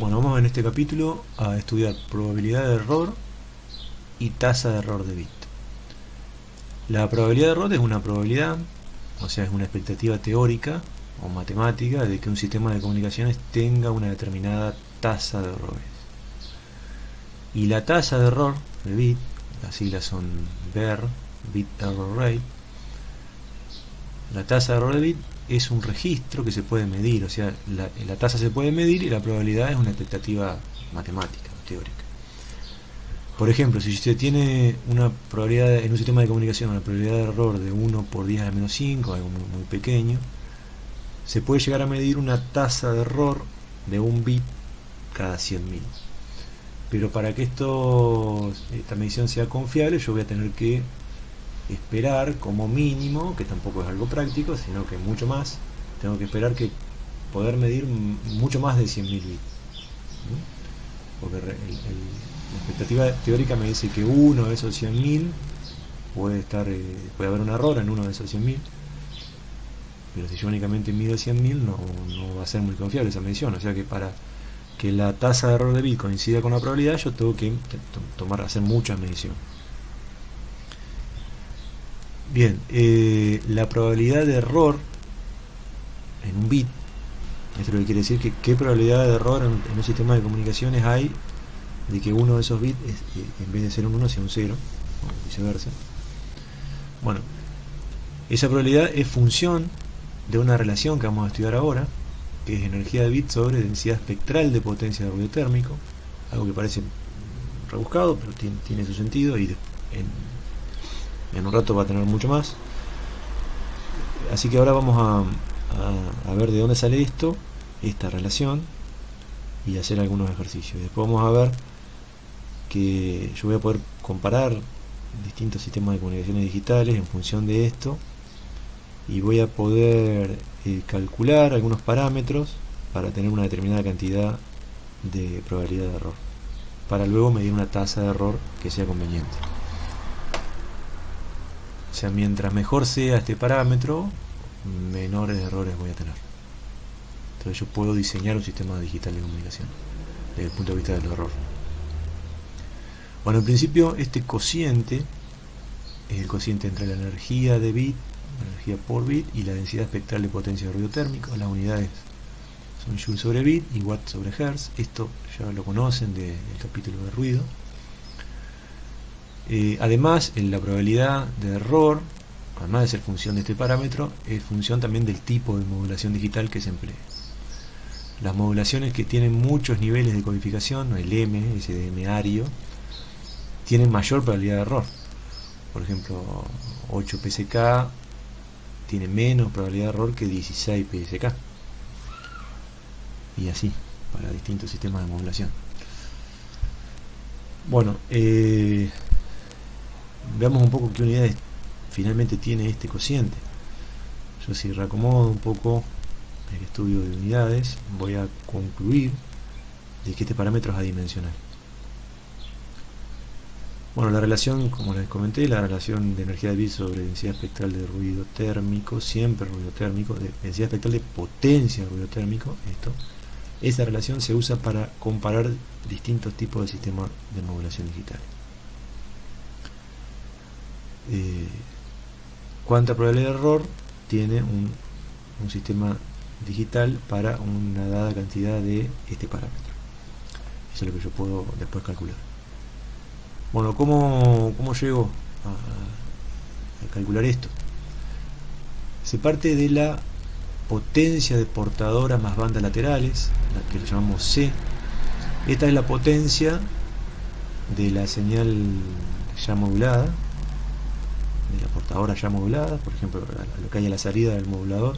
Bueno, vamos en este capítulo a estudiar probabilidad de error y tasa de error de bit. La probabilidad de error es una probabilidad, o sea, es una expectativa teórica o matemática de que un sistema de comunicaciones tenga una determinada tasa de errores. Y la tasa de error de bit, las siglas son BER, Bit Error Rate, la tasa de error de bit es un registro que se puede medir, o sea, la tasa se puede medir y la probabilidad es una expectativa matemática o teórica. Por ejemplo, si usted tiene una probabilidad en un sistema de comunicación, una probabilidad de error de 1 por 10 a la menos 5, algo muy pequeño, se puede llegar a medir una tasa de error de un bit cada 100.000. Pero para que esta medición sea confiable, yo voy a tener que esperar como mínimo, que tampoco es algo práctico, sino que mucho más, tengo que esperar que poder medir mucho más de 100.000 bits. Porque la expectativa teórica me dice que uno de esos 100.000 puede haber un error en uno de esos 100.000, pero si yo únicamente mido 100.000 no va a ser muy confiable esa medición. O sea que para que la tasa de error de bit coincida con la probabilidad, yo tengo que hacer muchas mediciones. Bien, la probabilidad de error en un bit, esto es lo que quiere decir que qué probabilidad de error en un sistema de comunicaciones hay de que uno de esos bits, en vez de ser un 1, sea un 0, o viceversa. Bueno, esa probabilidad es función de una relación que vamos a estudiar ahora, que es energía de bit sobre densidad espectral de potencia de ruido térmico, algo que parece rebuscado, pero tiene su sentido y en un rato va a tener mucho más. Así que ahora vamos a ver de dónde sale esta relación, y hacer algunos ejercicios. Después vamos a ver que yo voy a poder comparar distintos sistemas de comunicaciones digitales en función de esto, y voy a poder calcular algunos parámetros para tener una determinada cantidad de probabilidad de error, para luego medir una tasa de error que sea conveniente. O sea, mientras mejor sea este parámetro, menores errores voy a tener. Entonces yo puedo diseñar un sistema digital de comunicación desde el punto de vista del error. Bueno, en principio este cociente es el cociente entre la energía de bit, la energía por bit, y la densidad espectral de potencia de ruido térmico. Las unidades son joule sobre bit y watt sobre hertz. Esto ya lo conocen del capítulo de ruido. Además, en la probabilidad de error, además de ser función de este parámetro, es función también del tipo de modulación digital que se emplea. Las modulaciones que tienen muchos niveles de codificación, el M, SDM ario, tienen mayor probabilidad de error. Por ejemplo, 8 PSK tiene menos probabilidad de error que 16 PSK. Y así, para distintos sistemas de modulación. Bueno, veamos un poco qué unidades finalmente tiene este cociente. Yo, si reacomodo un poco el estudio de unidades, voy a concluir de que este parámetro es adimensional. Bueno, la relación, como les comenté, la relación de energía de bit sobre densidad espectral de ruido térmico, siempre ruido térmico, de densidad espectral de potencia de ruido térmico, esa relación se usa para comparar distintos tipos de sistemas de modulación digital. ¿Cuánta probabilidad de error tiene un sistema digital para una dada cantidad de este parámetro? Eso es lo que yo puedo después calcular. Bueno, ¿cómo llego a calcular esto? Se parte de la potencia de portadora más bandas laterales, la que le llamamos C. Esta es la potencia de la señal ya modulada, de la portadora ya modulada, por ejemplo, a lo que hay a la salida del modulador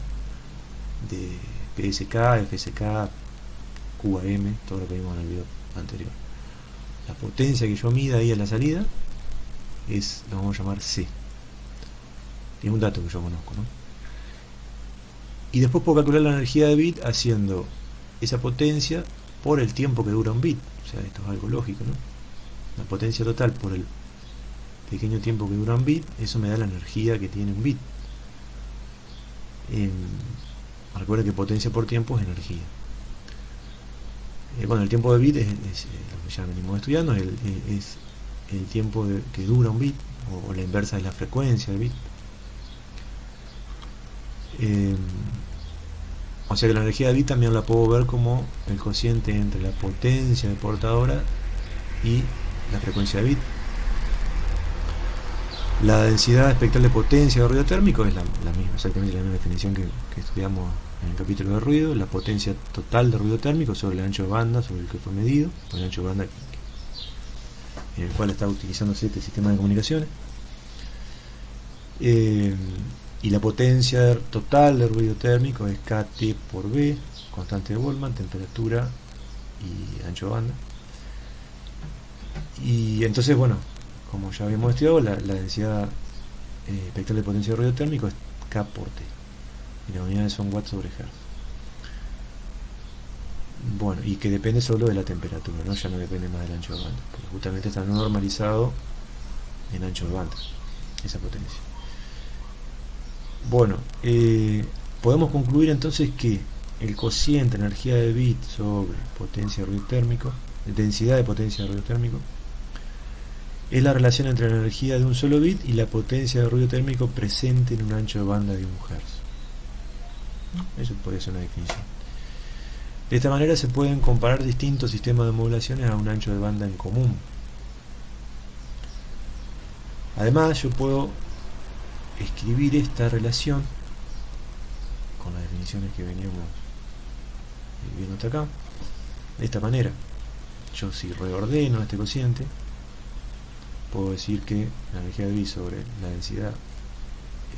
de PSK, FSK, QAM, todo lo que vimos en el video anterior. La potencia que yo mida ahí a la salida lo vamos a llamar C. Es un dato que yo conozco, ¿no? Y después puedo calcular la energía de bit haciendo esa potencia por el tiempo que dura un bit. O sea, esto es algo lógico, ¿no? La potencia total por el pequeño tiempo que dura un bit, eso me da la energía que tiene un bit. Recuerda que potencia por tiempo es energía. Bueno, el tiempo de bit es lo que ya venimos estudiando, es el tiempo que dura un bit, o la inversa es la frecuencia del bit. O sea que la energía de bit también la puedo ver como el cociente entre la potencia de portadora y la frecuencia de bit. La densidad espectral de potencia de ruido térmico es la misma, exactamente la misma definición que estudiamos en el capítulo de ruido. La potencia total de ruido térmico sobre el ancho de banda sobre el que fue medido, el ancho de banda en el cual está utilizándose este sistema de comunicaciones. Y la potencia total de ruido térmico es Kt por B, constante de Boltzmann, temperatura y ancho de banda. Y entonces, bueno, como ya habíamos estudiado, la densidad espectral de potencia de ruido térmico es K por T. Y las unidades son watts sobre hertz. Bueno, y que depende solo de la temperatura, ¿no? Ya no depende más del ancho de banda, porque justamente está normalizado en ancho de banda, esa potencia. Bueno, podemos concluir entonces que el cociente energía de bit sobre potencia de ruido térmico, densidad de potencia de ruido térmico, es la relación entre la energía de un solo bit y la potencia de ruido térmico presente en un ancho de banda de 1 Hz. Eso podría ser una definición. De esta manera se pueden comparar distintos sistemas de modulaciones a un ancho de banda en común. Además, yo puedo escribir esta relación con las definiciones que veníamos viendo hasta acá de esta manera. Yo, si reordeno este cociente, puedo decir que la energía de bit sobre la densidad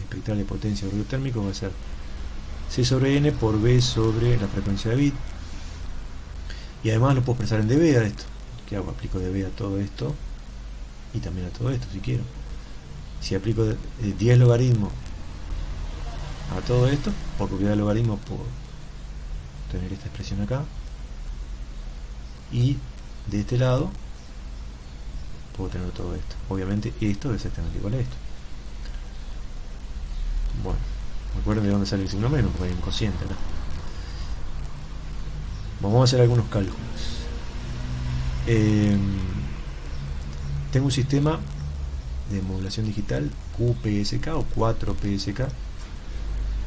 espectral de potencia de ruido térmico va a ser C sobre N por B sobre la frecuencia de bit. Y además lo puedo expresar en dB a esto. ¿Qué hago? Aplico dB a todo esto y también a todo esto si quiero. Si aplico 10 logaritmos a todo esto, por propiedad de logaritmo puedo tener esta expresión acá. Y de este lado puedo tener todo esto. Obviamente esto es exactamente igual a esto. Bueno, recuerden de dónde sale el signo menos, porque hay un cociente, ¿no? Vamos a hacer algunos cálculos. Tengo un sistema de modulación digital QPSK o 4PSK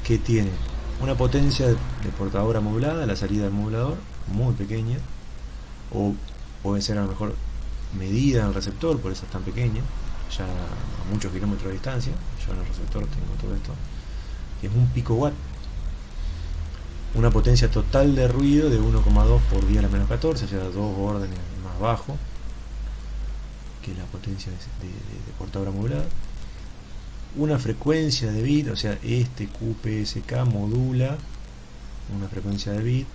que tiene una potencia de portadora modulada, la salida del modulador muy pequeña, o puede ser a lo mejor medida en el receptor, por eso es tan pequeña, ya a muchos kilómetros de distancia. Yo en el receptor tengo todo esto, que es un picowatt. Una potencia total de ruido de 1,2 por 10 a la menos 14, o sea, 2 órdenes más bajo que la potencia de portadora modulada. Una frecuencia de bit, o sea, este QPSK modula una frecuencia de bit,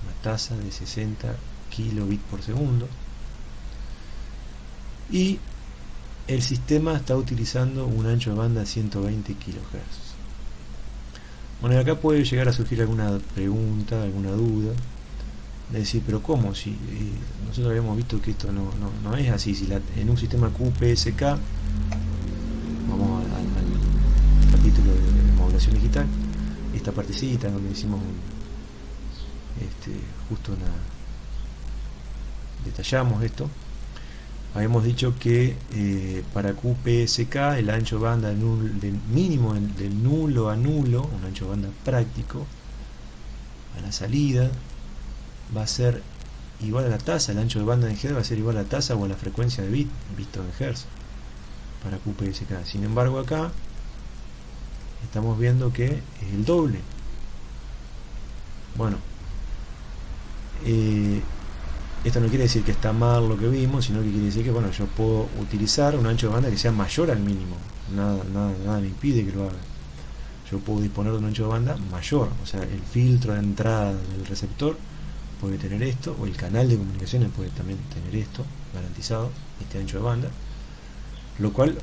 una tasa de 60 kilobits por segundo. Y el sistema está utilizando un ancho de banda de 120 kHz. Bueno, y acá puede llegar a surgir alguna pregunta, alguna duda, de decir, pero ¿cómo? Si nosotros habíamos visto que esto no es así. Si en un sistema QPSK, vamos al capítulo de modulación digital, esta partecita donde hicimos detallamos esto. Habíamos dicho que para QPSK el ancho de banda del mínimo del nulo a nulo, un ancho de banda práctico, a la salida va a ser igual a la tasa, el ancho de banda en Hz va a ser igual a la tasa o a la frecuencia de bit visto en Hz para QPSK. Sin embargo, acá estamos viendo que es el doble. Bueno, esto no quiere decir que está mal lo que vimos, sino que quiere decir que, bueno, yo puedo utilizar un ancho de banda que sea mayor al mínimo. Nada me impide que lo haga. Yo puedo disponer de un ancho de banda mayor, o sea, el filtro de entrada del receptor puede tener esto, o el canal de comunicaciones puede también tener esto garantizado, este ancho de banda, lo cual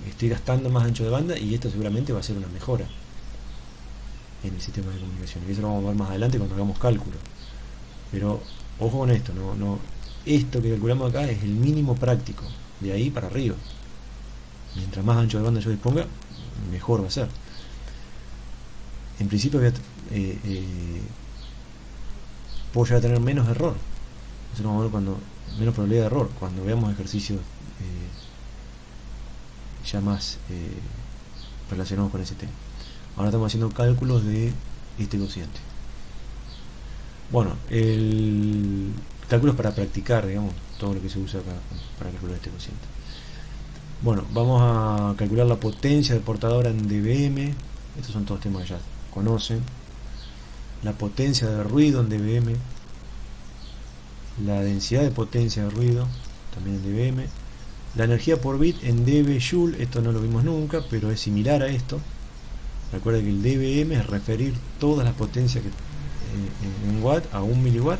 estoy gastando más ancho de banda, y esto seguramente va a ser una mejora en el sistema de comunicaciones, y eso lo vamos a ver más adelante cuando hagamos cálculos. Pero ojo con esto, esto que calculamos acá es el mínimo práctico, de ahí para arriba. Mientras más ancho de banda yo disponga, mejor va a ser. En principio puedo llegar a tener menos error, Entonces vamos a ver cuando menos probabilidad de error, cuando veamos ejercicios ya más relacionados con ese tema. Ahora estamos haciendo cálculos de este cociente. Bueno, el cálculo es para practicar, digamos, todo lo que se usa acá para calcular este cociente. Bueno, vamos a calcular la potencia de portadora en dBm. Estos son todos temas que ya conocen. La potencia de ruido en dBm. La densidad de potencia de ruido también en dBm. La energía por bit en dB/joule. Esto no lo vimos nunca, pero es similar a esto. Recuerda que el dBm es referir todas las potencias que, en watt a 1 miliwatt.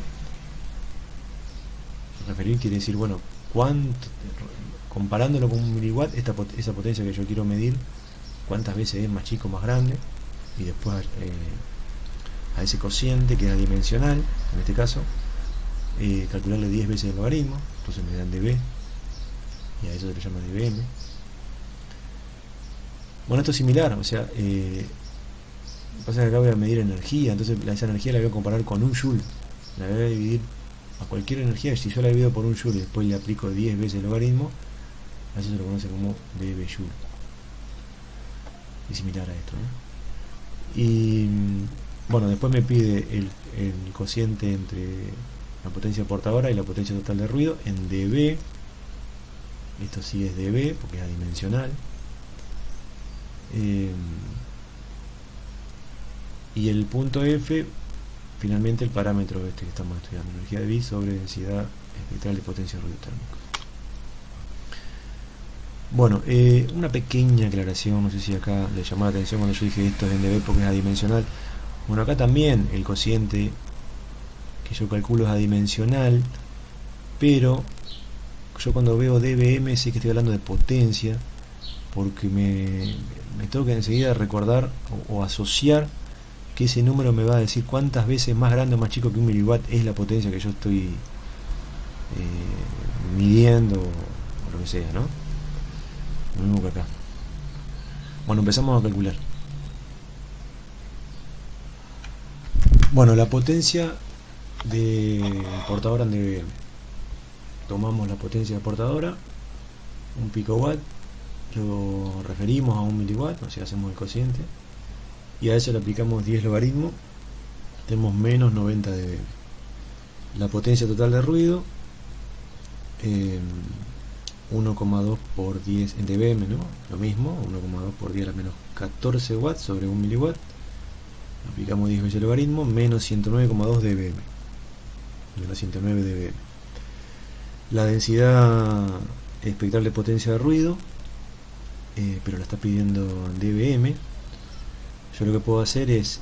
Referir quiere decir, bueno, cuánto, comparándolo con 1 miliwatt, esa potencia que yo quiero medir, cuántas veces es más chico o más grande, y después a ese cociente que era dimensional, en este caso, calcularle 10 veces el logaritmo, entonces me dan dB, y a eso se le llama dBm. Bueno, esto es similar, o sea, pasa que acá voy a medir energía, entonces esa energía la voy a comparar con un joule, la voy a dividir a cualquier energía. Si yo la divido por un joule y después le aplico 10 veces el logaritmo, a eso se lo conoce como dB/joule. Es similar a esto, ¿no? Y bueno, después me pide el cociente entre la potencia portadora y la potencia total de ruido en dB. Esto sí es dB porque es adimensional. Y el punto F, finalmente el parámetro este que estamos estudiando, energía de bit sobre densidad espectral de potencia de ruido térmico. Bueno, una pequeña aclaración, no sé si acá le llamó la atención cuando yo dije esto es en dB porque es adimensional. Bueno, acá también el cociente que yo calculo es adimensional, pero yo cuando veo dBm sé que estoy hablando de potencia, porque me tengo que enseguida recordar o asociar que ese número me va a decir cuántas veces más grande o más chico que 1 miliwatt es la potencia que yo estoy midiendo o lo que sea, ¿no? Lo mismo que acá. Bueno, empezamos a calcular. Bueno, la potencia de portadora en dBm. Tomamos la potencia de portadora, un picowatt, lo referimos a 1 miliwatt, o sea, hacemos el cociente, y a eso le aplicamos 10 logaritmos, tenemos menos 90 dB. La potencia total de ruido, 1,2 por 10 en dBm, ¿no? Lo mismo, 1,2 por 10 a la menos 14 watts sobre 1 miliwatt, aplicamos 10 veces el logaritmo, menos 109,2 dBm, menos 109 dBm. La densidad espectral de potencia de ruido, pero la está pidiendo en dBm. Yo lo que puedo hacer es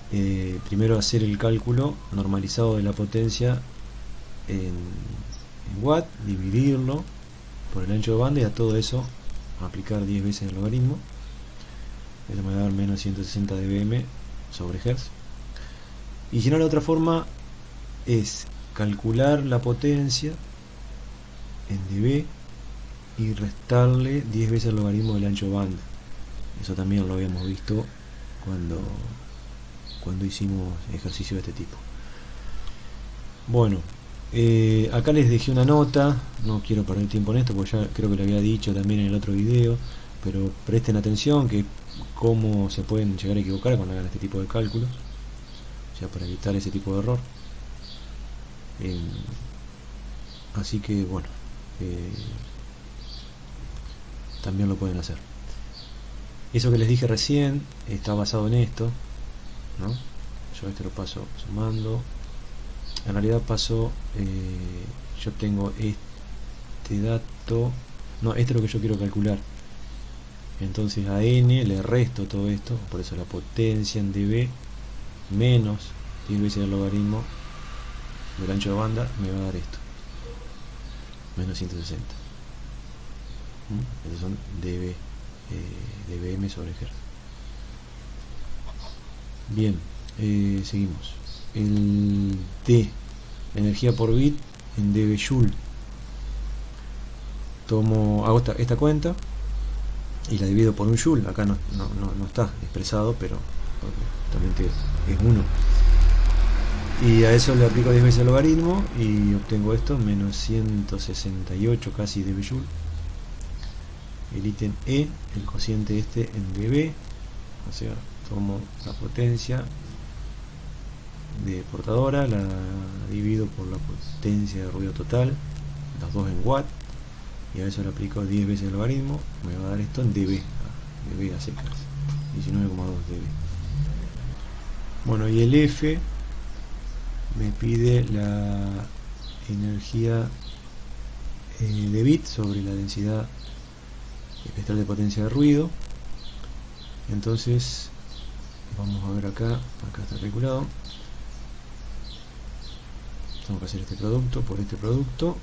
primero hacer el cálculo normalizado de la potencia en watt, dividirlo por el ancho de banda y a todo eso aplicar 10 veces el logaritmo. Eso me va a dar menos 160 dBm sobre Hz. Y si no, la otra forma es calcular la potencia en dB y restarle 10 veces el logaritmo del ancho de banda. Eso también lo habíamos visto cuando hicimos ejercicios de este tipo. Bueno, acá les dejé una nota, no quiero perder tiempo en esto porque ya creo que lo había dicho también en el otro video, pero presten atención que cómo se pueden llegar a equivocar cuando hagan este tipo de cálculos, o sea, para evitar ese tipo de error. Así que bueno, también lo pueden hacer. Eso que les dije recién está basado en esto, ¿no? Yo este lo paso sumando. En realidad paso, yo tengo este dato, no, este es lo que yo quiero calcular. Entonces a n le resto todo esto, por eso la potencia en dB menos 10 veces el logaritmo del ancho de banda me va a dar esto, menos 160. Estos son dBm sobre Hz. Bien, seguimos. El D, energía por bit en dB/joule. Hago esta cuenta y la divido por un joule. Acá no está expresado, pero obviamente es 1. y a eso le aplico 10 veces el logaritmo y obtengo esto, menos 168 casi dB. El ítem E, el cociente este en dB, o sea, tomo la potencia de portadora, la divido por la potencia de ruido total, los dos en watt, y a eso le aplico 10 veces el logaritmo, me va a dar esto en dB, dB a secas, 19,2 dB. Bueno, y el F me pide la energía de bit sobre la densidad espectral de potencia de ruido. Entonces vamos a ver acá está calculado. Tengo que hacer este producto por este producto,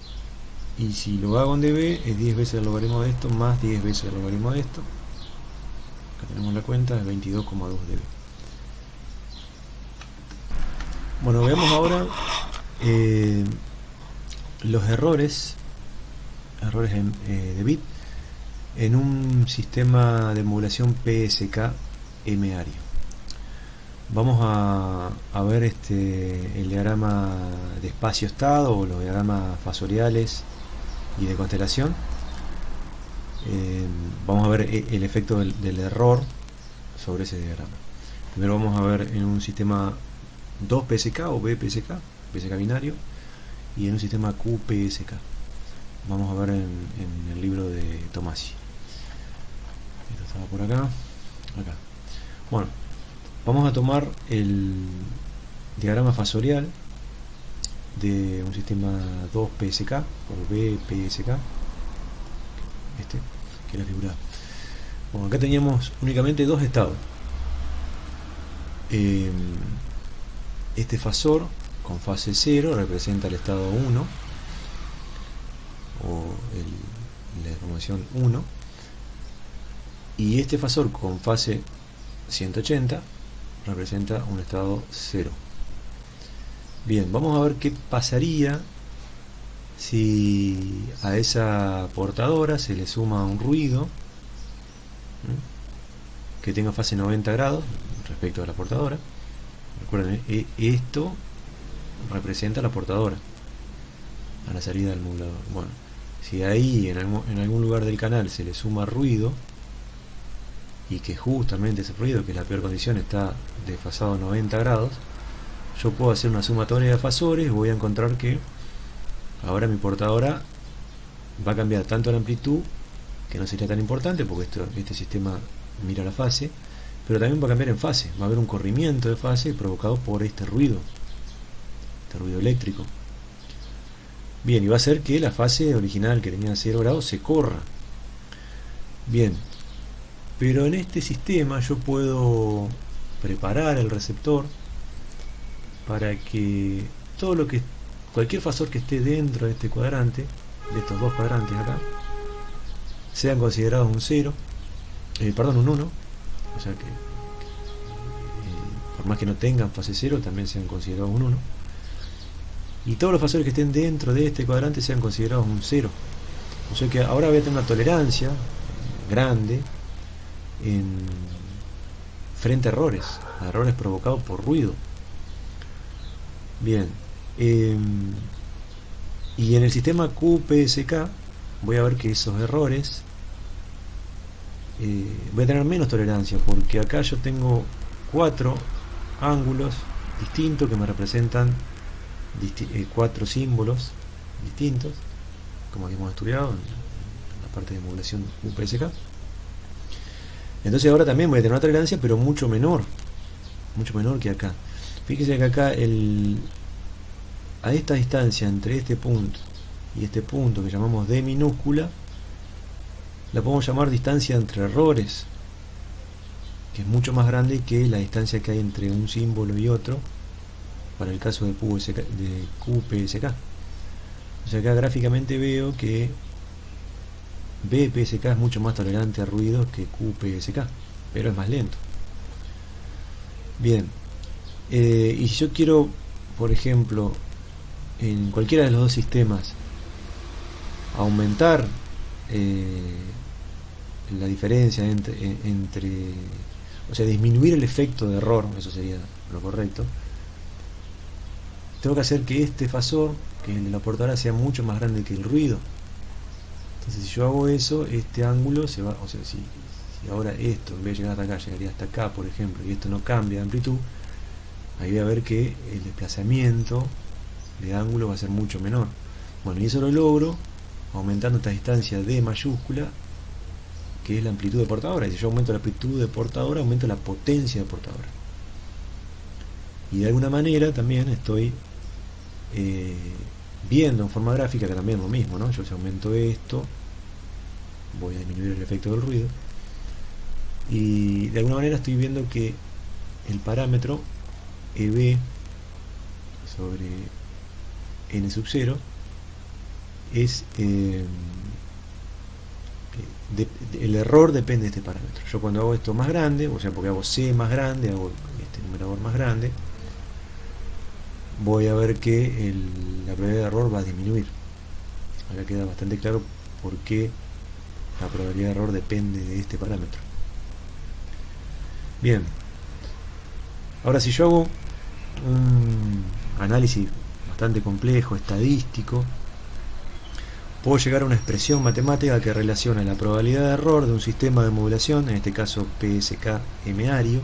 y si lo hago en dB es 10 veces el logaritmo de esto más 10 veces el logaritmo de esto. Acá tenemos la cuenta, es 22,2 dB. Bueno, veamos ahora los errores de bit en un sistema de modulación PSK M-Ario. Vamos a ver el diagrama de espacio-estado o los diagramas fasoriales y de constelación. Vamos a ver el efecto del error sobre ese diagrama. Primero vamos a ver en un sistema 2PSK o BPSK, PSK binario, y en un sistema QPSK. Vamos a ver en el libro de Tomasi. Esto estaba por acá. Bueno, vamos a tomar el diagrama fasorial de un sistema 2PSK o BPSK, que era figurado. Bueno, acá teníamos únicamente dos estados. Este fasor con fase 0 representa el estado 1 o la deformación 1, y este fasor con fase 180 representa un estado 0. Bien, vamos a ver qué pasaría si a esa portadora se le suma un ruido que tenga fase 90 grados respecto a la portadora. Recuerden, esto representa la portadora a la salida del modulador. Bueno, si ahí en algún lugar del canal se le suma ruido, y que justamente ese ruido, que es la peor condición, está desfasado 90 grados, yo puedo hacer una sumatoria de fasores y voy a encontrar que ahora mi portadora va a cambiar tanto la amplitud, que no sería tan importante porque este sistema mira la fase, pero también va a cambiar en fase, va a haber un corrimiento de fase provocado por este ruido eléctrico. Bien, y va a hacer que la fase original, que tenía 0 grados, se corra. Bien, pero en este sistema yo puedo preparar el receptor para que cualquier fasor que esté dentro de este cuadrante, de estos dos cuadrantes acá, sean considerados un 0, un 1, o sea que por más que no tengan fase 0 también sean considerados un 1, y todos los fasores que estén dentro de este cuadrante sean considerados un 0. O sea que ahora voy a tener una tolerancia grande frente a errores provocados por ruido. Bien, y en el sistema QPSK voy a ver que esos errores voy a tener menos tolerancia, porque acá yo tengo 4 ángulos distintos que me representan 4 símbolos distintos, como hemos estudiado en la parte de modulación QPSK. Entonces ahora también voy a tener una tolerancia, pero mucho menor que acá. Fíjese que acá a esta distancia entre este punto y este punto que llamamos D minúscula, la podemos llamar distancia entre errores, que es mucho más grande que la distancia que hay entre un símbolo y otro para el caso de QPSK. O sea, acá gráficamente veo que BPSK es mucho más tolerante a ruidos que QPSK, pero es más lento. Bien, y si yo quiero, por ejemplo, en cualquiera de los dos sistemas aumentar la diferencia o sea, disminuir el efecto de error, eso sería lo correcto, tengo que hacer que este fasor, que es el de la portadora, sea mucho más grande que el ruido. Entonces si yo hago eso, este ángulo se va, o sea, si ahora esto en vez de llegar hasta acá llegaría hasta acá, por ejemplo, y esto no cambia de amplitud, ahí voy a ver que el desplazamiento de ángulo va a ser mucho menor. Bueno, y eso lo logro aumentando esta distancia D mayúscula, que es la amplitud de portadora. Y si yo aumento la amplitud de portadora, aumento la potencia de portadora. Y de alguna manera también estoy viendo en forma gráfica que también es lo mismo, ¿no? Yo si aumento esto, voy a disminuir el efecto del ruido. Y de alguna manera estoy viendo que el parámetro EB sobre N sub 0 es el error depende de este parámetro. Yo cuando hago esto más grande, o sea porque hago C más grande, hago este numerador más grande, voy a ver que la probabilidad de error va a disminuir. Acá queda bastante claro por qué la probabilidad de error depende de este parámetro. Bien, ahora si yo hago un análisis bastante complejo, estadístico, puedo llegar a una expresión matemática que relaciona la probabilidad de error de un sistema de modulación, en este caso PSK M-ario,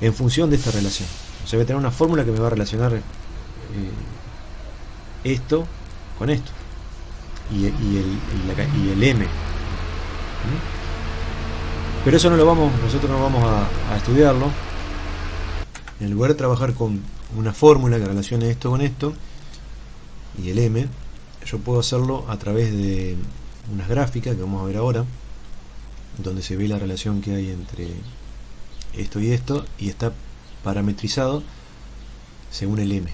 en función de esta relación. O sea, voy a tener una fórmula que me va a relacionar esto con esto y el M. Pero eso nosotros no vamos a estudiarlo. En lugar de trabajar con una fórmula que relacione esto con esto y el M, yo puedo hacerlo a través de unas gráficas que vamos a ver ahora, donde se ve la relación que hay entre esto y está parametrizado según el M.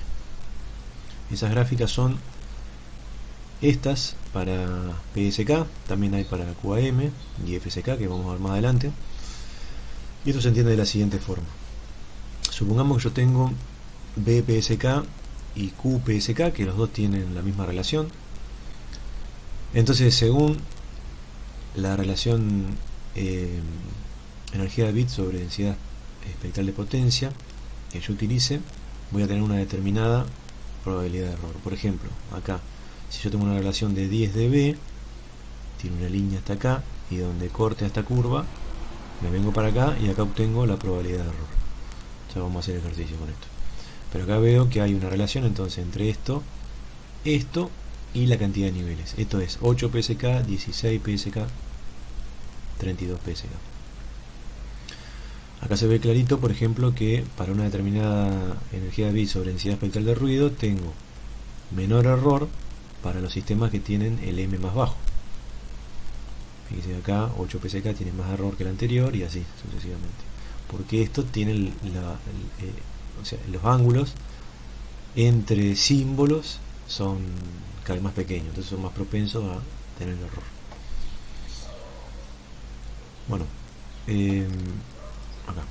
Esas gráficas son estas para PSK, también hay para QAM y FSK, que vamos a ver más adelante. Y esto se entiende de la siguiente forma. Supongamos que yo tengo BPSK y QPSK, que los dos tienen la misma relación. Entonces, según la relación energía de bit sobre densidad espectral de potencia que yo utilice, voy a tener una determinada probabilidad de error. Por ejemplo, acá, si yo tengo una relación de 10 dB, tiene una línea hasta acá, y donde corte esta curva, me vengo para acá y acá obtengo la probabilidad de error. Ya vamos a hacer ejercicio con esto. Pero acá veo que hay una relación entonces entre esto y la cantidad de niveles. Esto es 8 PSK, 16 PSK, 32 PSK. Acá se ve clarito, por ejemplo, que para una determinada energía de bit sobre densidad espectral de ruido tengo menor error para los sistemas que tienen el M más bajo. Fíjense acá, 8 PSK tiene más error que el anterior y así sucesivamente. Porque esto tiene o sea, los ángulos entre símbolos son cada vez más pequeños, entonces son más propensos a tener error. Bueno, acá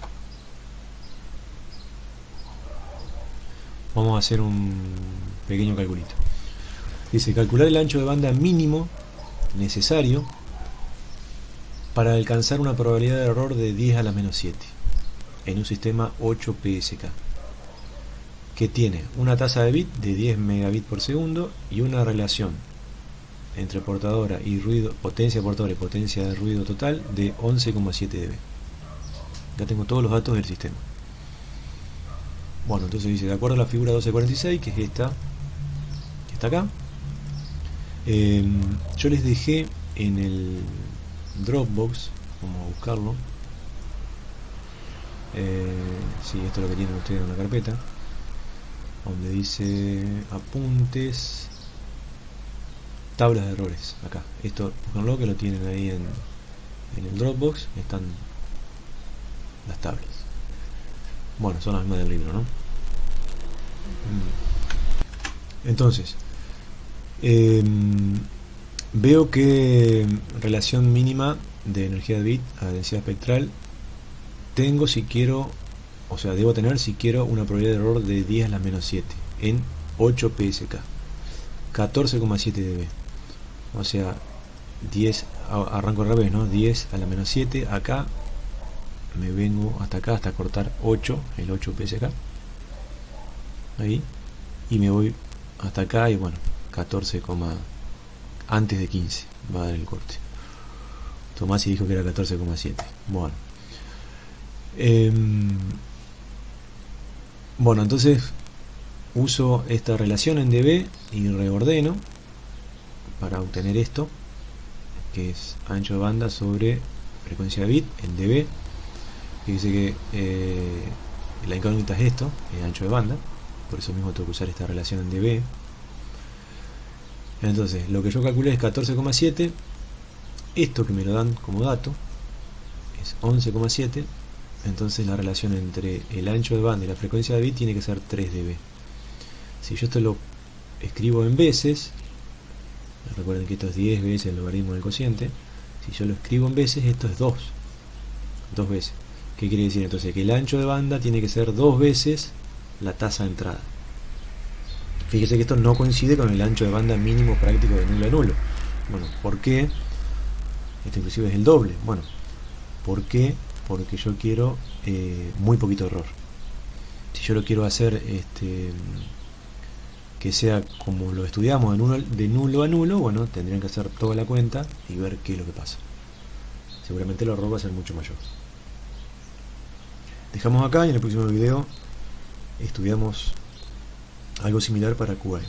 vamos a hacer un pequeño calculito. Dice, calcular el ancho de banda mínimo necesario para alcanzar una probabilidad de error de 10 a la menos 7 en un sistema 8 PSK que tiene una tasa de bit de 10 megabits por segundo y una relación entre portadora y ruido, potencia de portadora y potencia de ruido total de 11,7 dB. Ya tengo todos los datos del sistema. Bueno, entonces dice, de acuerdo a la figura 1246, que es esta que está acá, yo les dejé en el Dropbox, vamos a buscarlo, sí, esto es lo que tienen ustedes en una carpeta, donde dice apuntes, tablas de errores, acá, esto, búscanlo que lo tienen ahí en el Dropbox, están las tablas. Bueno, son las mismas del libro, ¿no? Entonces, veo que relación mínima de energía de bit a densidad espectral tengo si quiero, o sea, debo tener si quiero una probabilidad de error de 10 a la menos 7 en 8 PSK, 14,7 dB. O sea, 10, arranco al revés, ¿no? 10 a la menos 7, acá me vengo hasta acá hasta cortar 8, el 8 PSK. Ahí, y me voy hasta acá y bueno, 14, antes de 15 va a dar el corte. Tomás dijo que era 14,7. Bueno, bueno, entonces uso esta relación en dB y reordeno para obtener esto, que es ancho de banda sobre frecuencia de bit en dB. Dice que la incógnita es esto, el ancho de banda, por eso mismo tengo que usar esta relación en dB. Entonces lo que yo calculé es 14,7, esto que me lo dan como dato es 11,7, entonces la relación entre el ancho de banda y la frecuencia de bit tiene que ser 3 dB. Si yo esto lo escribo en veces, recuerden que esto es 10 veces el logaritmo del cociente, si yo lo escribo en veces, esto es 2 veces. ¿Qué quiere decir entonces? Que el ancho de banda tiene que ser 2 veces la tasa de entrada. Fíjese que esto no coincide con el ancho de banda mínimo práctico de nulo a nulo. Bueno, ¿por qué? Esto inclusive es el doble. Bueno, ¿por qué? Porque yo quiero muy poquito error. Si yo lo quiero hacer que sea como lo estudiamos de nulo a nulo, bueno, tendrían que hacer toda la cuenta y ver qué es lo que pasa. Seguramente el error va a ser mucho mayor. Dejamos acá y en el próximo video estudiamos algo similar para QA.